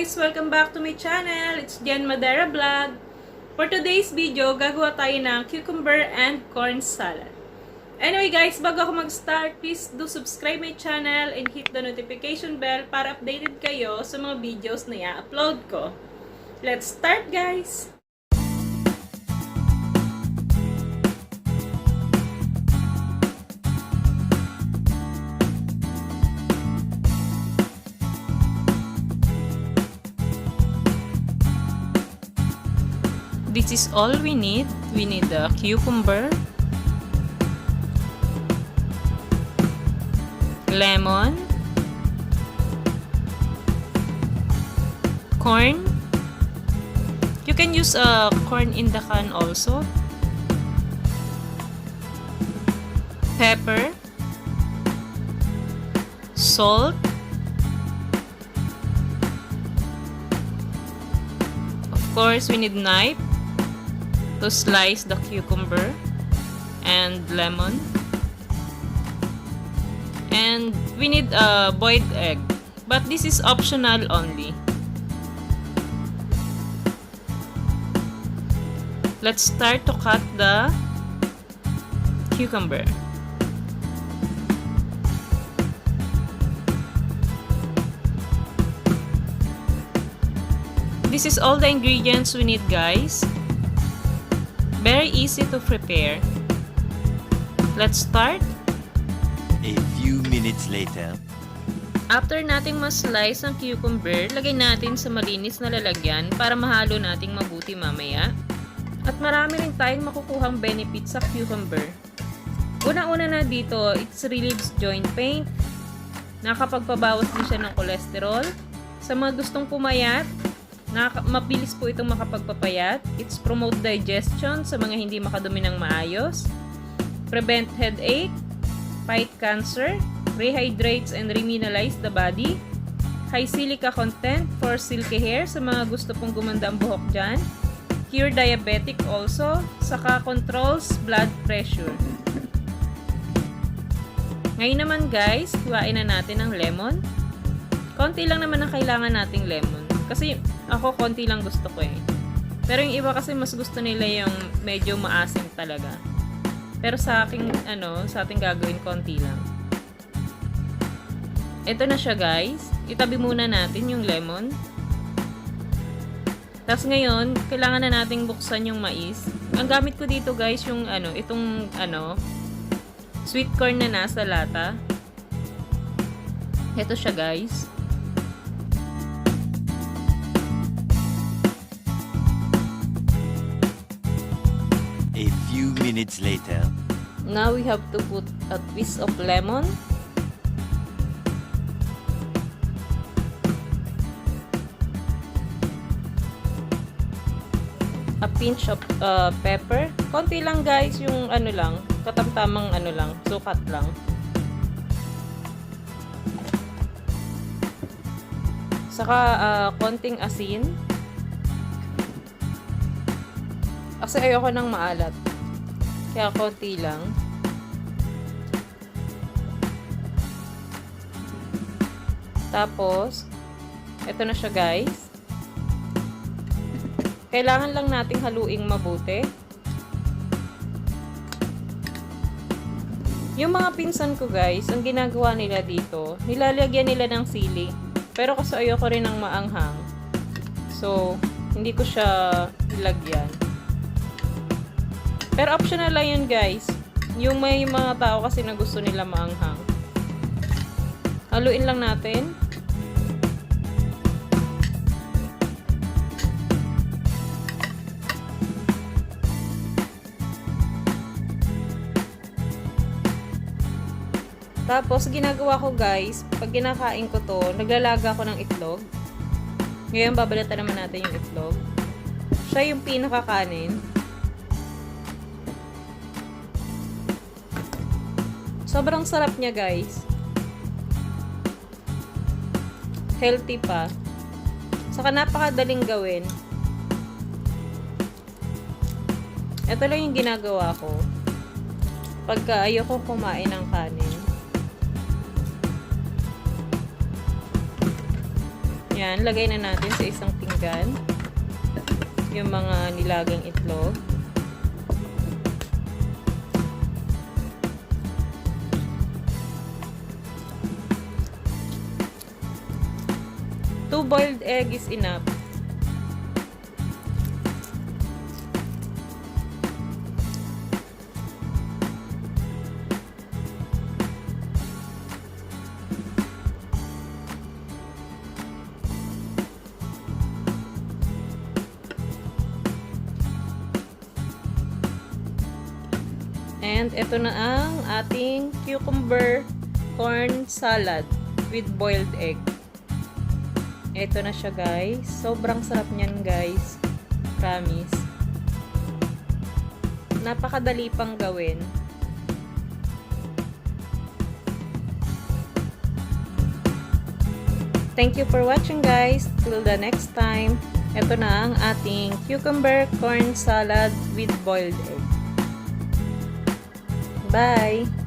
guys! Welcome back to my channel. It's Madera vlog. For today's video, gagawa tayo ng cucumber and corn salad. Anyway guys, bago ako mag-start, please do subscribe my channel and hit the notification bell para updated kayo sa mga videos na i-upload ko. Let's start guys! This is all we need. We need the cucumber, lemon, corn. You can use corn in the can also. Pepper, salt, of course we need knife to slice the cucumber and lemon, and we need a boiled egg, but this is optional only. Let's start to cut the cucumber. This is all the ingredients we need guys. Very easy to prepare. Let's start. A few minutes later. After nating ma-slice ang cucumber, lagay natin sa malinis na lalagyan para mahalo nating mabuti mamaya. At marami rin tayong makukuhang benefit sa cucumber. Una-una na dito, it relieves joint pain. Nakapagpabawas din siya ng cholesterol. Sa mga gustong pumayat, mabilis po itong makapagpapayat. It's promote digestion sa mga hindi makadumi ng maayos. Prevent headache. Fight cancer. Rehydrates and remineralize the body. High silica content for silky hair sa mga gusto pong gumanda ang buhok dyan. Cure diabetic also. Saka controls blood pressure. Ngayon naman guys, hiwain na natin ang lemon. Konti lang naman ang kailangan nating lemon. Kasi ako konti lang gusto ko eh. Pero yung iba kasi mas gusto nila yung medyo maasim talaga. Pero sa aking sa ating gagawin konti lang. Ito na siya guys. Itabi muna natin yung lemon. Tapos ngayon, kailangan na nating buksan yung mais. Ang gamit ko dito guys yung itong sweet corn na nasa lata. Ito siya guys. A few minutes later. Now we have to put a piece of lemon. A pinch of pepper. Konti lang guys, yung lang, katamtamang lang, sukat lang. Saka konting asin. Kasi ayoko ng maalat. Kaya konti lang. Tapos, ito na siya guys. Kailangan lang nating haluing mabuti. Yung mga pinsan ko guys, ang ginagawa nila dito, nilalagyan nila ng sili. Pero kasi ayoko rin ng maanghang. So, hindi ko siya ilagyan. Pero optional lang yun guys. Yung may mga tao kasi na gusto nila maanghang. Haluin lang natin. Tapos, ginagawa ko guys, pag kinakain ko to, naglalaga ako ng itlog. Ngayon, babalatan naman natin yung itlog. Siya yung pinakakanin. Sobrang sarap niya guys. Healthy pa. Saka napakadaling gawin. Ito lang yung ginagawa ko. Pagka ayoko kumain ng kanin. Yan, lagay na natin sa isang pinggan yung mga nilagang itlog. Two boiled egg is enough. And ito na ang ating cucumber corn salad with boiled egg. Ito na siya, guys. Sobrang sarap niyan, guys. Promise. Napakadali pang gawin. Thank you for watching, guys. Till the next time. Ito na ang ating cucumber corn salad with boiled egg. Bye!